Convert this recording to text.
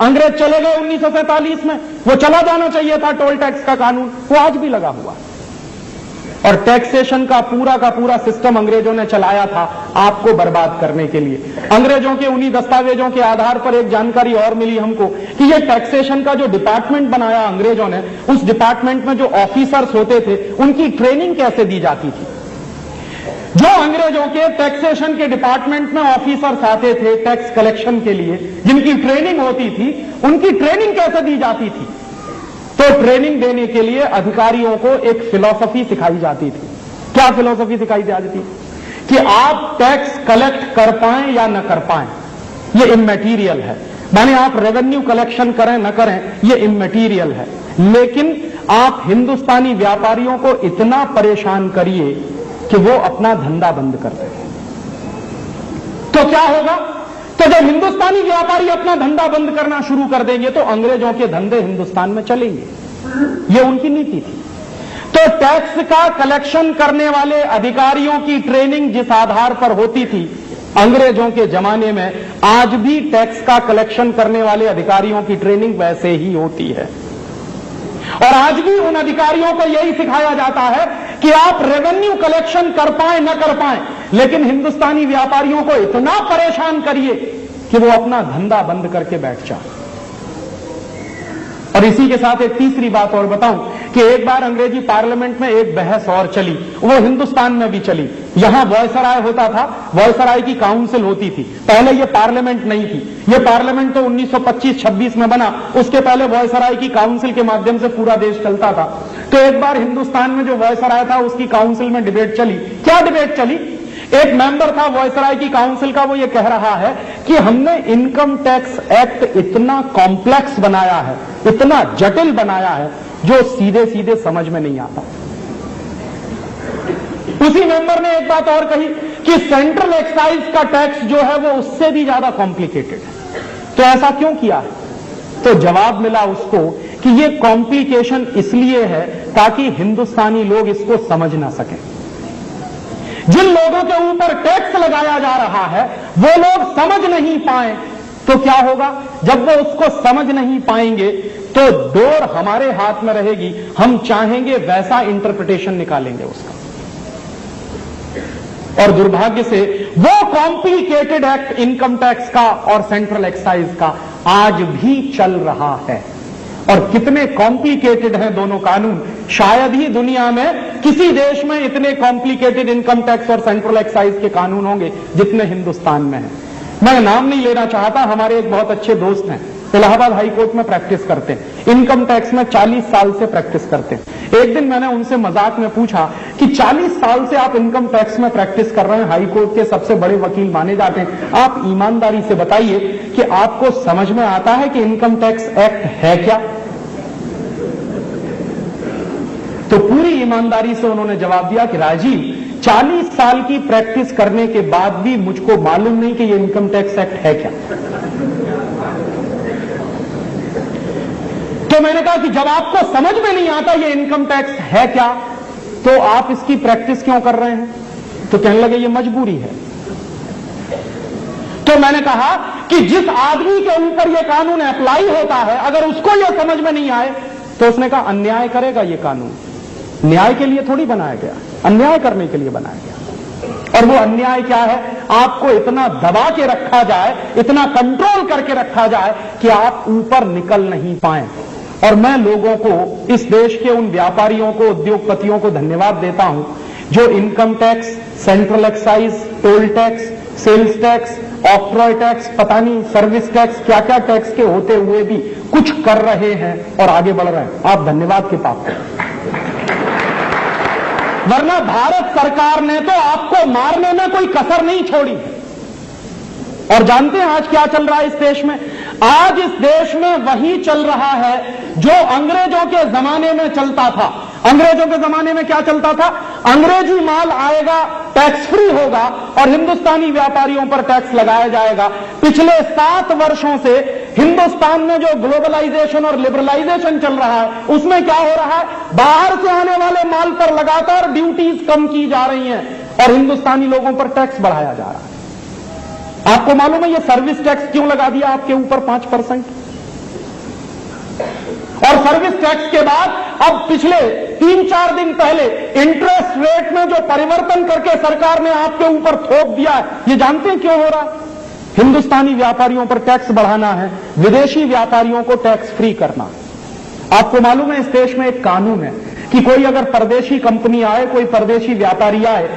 अंग्रेज चले गए 1947 में, वो चला जाना चाहिए था टोल टैक्स का कानून, वो आज भी लगा हुआ। और टैक्सेशन का पूरा सिस्टम अंग्रेजों ने चलाया था आपको बर्बाद करने के लिए। अंग्रेजों के उन्हीं दस्तावेजों के आधार पर एक जानकारी और मिली हमको कि ये टैक्सेशन का जो डिपार्टमेंट बनाया अंग्रेजों ने, उस डिपार्टमेंट में जो ऑफिसर्स होते थे उनकी ट्रेनिंग कैसे दी जाती थी। जो अंग्रेजों के टैक्सेशन के डिपार्टमेंट में ऑफिसर्स आते थे टैक्स कलेक्शन के लिए, जिनकी ट्रेनिंग होती थी, उनकी ट्रेनिंग कैसे दी जाती थी। तो ट्रेनिंग देने के लिए अधिकारियों को एक फिलॉसफी सिखाई जाती थी। क्या फिलॉसफी सिखाई जाती थी कि आप टैक्स कलेक्ट कर पाएं या न कर पाएं, ये इमैटीरियल है। माने आप रेवेन्यू कलेक्शन करें न करें, ये इमैटीरियल है, लेकिन आप हिंदुस्तानी व्यापारियों को इतना परेशान करिए कि वो अपना धंधा बंद कर दें। तो क्या होगा? तो जब हिंदुस्तानी व्यापारी अपना धंधा बंद करना शुरू कर देंगे तो अंग्रेजों के धंधे हिंदुस्तान में चलेंगे। ये उनकी नीति थी। तो टैक्स का कलेक्शन करने वाले अधिकारियों की ट्रेनिंग जिस आधार पर होती थी अंग्रेजों के जमाने में, आज भी टैक्स का कलेक्शन करने वाले अधिकारियों की ट्रेनिंग वैसे ही होती है। और आज भी उन अधिकारियों को यही सिखाया जाता है कि आप रेवेन्यू कलेक्शन कर पाए न कर पाए, लेकिन हिंदुस्तानी व्यापारियों को इतना परेशान करिए कि वो अपना धंधा बंद करके बैठ जाए। और इसी के साथ एक तीसरी बात और बताऊं कि एक बार अंग्रेजी पार्लियामेंट में एक बहस और चली, वो हिंदुस्तान में भी चली। यहां वॉयसराय होता था, वॉयसराय की काउंसिल होती थी। पहले ये पार्लियामेंट नहीं थी, ये पार्लियामेंट तो 1925-26 में बना, उसके पहले वॉयसराय की काउंसिल के माध्यम से पूरा देश चलता था। तो एक बार हिंदुस्तान में जो वॉयसराय था उसकी काउंसिल में डिबेट चली। क्या डिबेट चली? एक मेंबर था वॉयसराय की काउंसिल का, वो ये कह रहा है कि हमने इनकम टैक्स एक्ट इतना कॉम्प्लेक्स बनाया है, इतना जटिल बनाया है, जो सीधे सीधे समझ में नहीं आता। उसी मेंबर ने एक बात और कही कि सेंट्रल एक्साइज का टैक्स जो है वो उससे भी ज्यादा कॉम्प्लिकेटेड है। तो ऐसा क्यों किया है? तो जवाब मिला उसको कि ये कॉम्प्लिकेशन इसलिए है ताकि हिंदुस्तानी लोग इसको समझ ना सकें। जिन लोगों के ऊपर टैक्स लगाया जा रहा है वो लोग समझ नहीं पाए तो क्या होगा? जब वो उसको समझ नहीं पाएंगे तो डोर हमारे हाथ में रहेगी, हम चाहेंगे वैसा इंटरप्रिटेशन निकालेंगे उसका। और दुर्भाग्य से वो कॉम्प्लिकेटेड एक्ट इनकम टैक्स का और सेंट्रल एक्साइज का आज भी चल रहा है। और कितने कॉम्प्लिकेटेड हैं दोनों कानून, शायद ही दुनिया में किसी देश में इतने कॉम्प्लिकेटेड इनकम टैक्स और सेंट्रल एक्साइज के कानून होंगे जितने हिंदुस्तान में हैं। मैं नाम नहीं लेना चाहता, हमारे एक बहुत अच्छे दोस्त हैं, इलाहाबाद हाई कोर्ट में प्रैक्टिस करते हैं, इनकम टैक्स में 40 साल से प्रैक्टिस करते हैं। एक दिन मैंने उनसे मजाक में पूछा कि 40 साल से आप इनकम टैक्स में प्रैक्टिस कर रहे हैं, हाई कोर्ट के सबसे बड़े वकील माने जाते हैं, आप ईमानदारी से बताइए कि आपको समझ में आता है कि इनकम टैक्स एक्ट है क्या? तो पूरी ईमानदारी से उन्होंने जवाब दिया कि राजीव, 40 साल की प्रैक्टिस करने के बाद भी मुझको मालूम नहीं कि ये इनकम टैक्स एक्ट है क्या। तो मैंने कहा कि जब आपको समझ में नहीं आता ये इनकम टैक्स है क्या, तो आप इसकी प्रैक्टिस क्यों कर रहे हैं? तो कहने लगे ये मजबूरी है। तो मैंने कहा कि जिस आदमी के ऊपर ये कानून अप्लाई होता है, अगर उसको ये समझ में नहीं आए तो उसने कहा अन्याय करेगा ये कानून। न्याय के लिए थोड़ी बनाया गया, अन्याय करने के लिए बनाया गया। और वो अन्याय क्या है? आपको इतना दबा के रखा जाए, इतना कंट्रोल करके रखा जाए कि आप ऊपर निकल नहीं पाए। और मैं लोगों को, इस देश के उन व्यापारियों को, उद्योगपतियों को धन्यवाद देता हूं जो income tax, central excise, toll tax, sales tax, octroi tax, पता नहीं सर्विस टैक्स, क्या क्या टैक्स के होते हुए भी कुछ कर रहे हैं और आगे बढ़ रहे हैं। आप धन्यवाद के पात्र हैं। वरना भारत सरकार ने तो आपको मारने में कोई कसर नहीं छोड़ी। और जानते हैं आज क्या चल रहा है इस देश में? आज इस देश में वही चल रहा है जो अंग्रेजों के जमाने में चलता था। अंग्रेजों के जमाने में क्या चलता था? अंग्रेजी माल आएगा, टैक्स फ्री होगा और हिंदुस्तानी व्यापारियों पर टैक्स लगाया जाएगा। पिछले 7 वर्षों से हिंदुस्तान में जो ग्लोबलाइजेशन और लिबरलाइजेशन चल रहा है उसमें क्या हो रहा है? बाहर से आने वाले माल पर लगातार ड्यूटीज कम की जा रही हैं और हिंदुस्तानी लोगों पर टैक्स बढ़ाया जा रहा है। आपको मालूम है ये सर्विस टैक्स क्यों लगा दिया आपके ऊपर 5%? और सर्विस टैक्स के बाद अब पिछले 3-4 दिन पहले इंटरेस्ट रेट में जो परिवर्तन करके सरकार ने आपके ऊपर थोप दिया है, ये जानते हैं क्यों हो रहा है? हिंदुस्तानी व्यापारियों पर टैक्स बढ़ाना है, विदेशी व्यापारियों को टैक्स फ्री करना। आपको मालूम है इस देश में एक कानून है कि कोई अगर परदेशी कंपनी आए, कोई परदेशी व्यापारी आए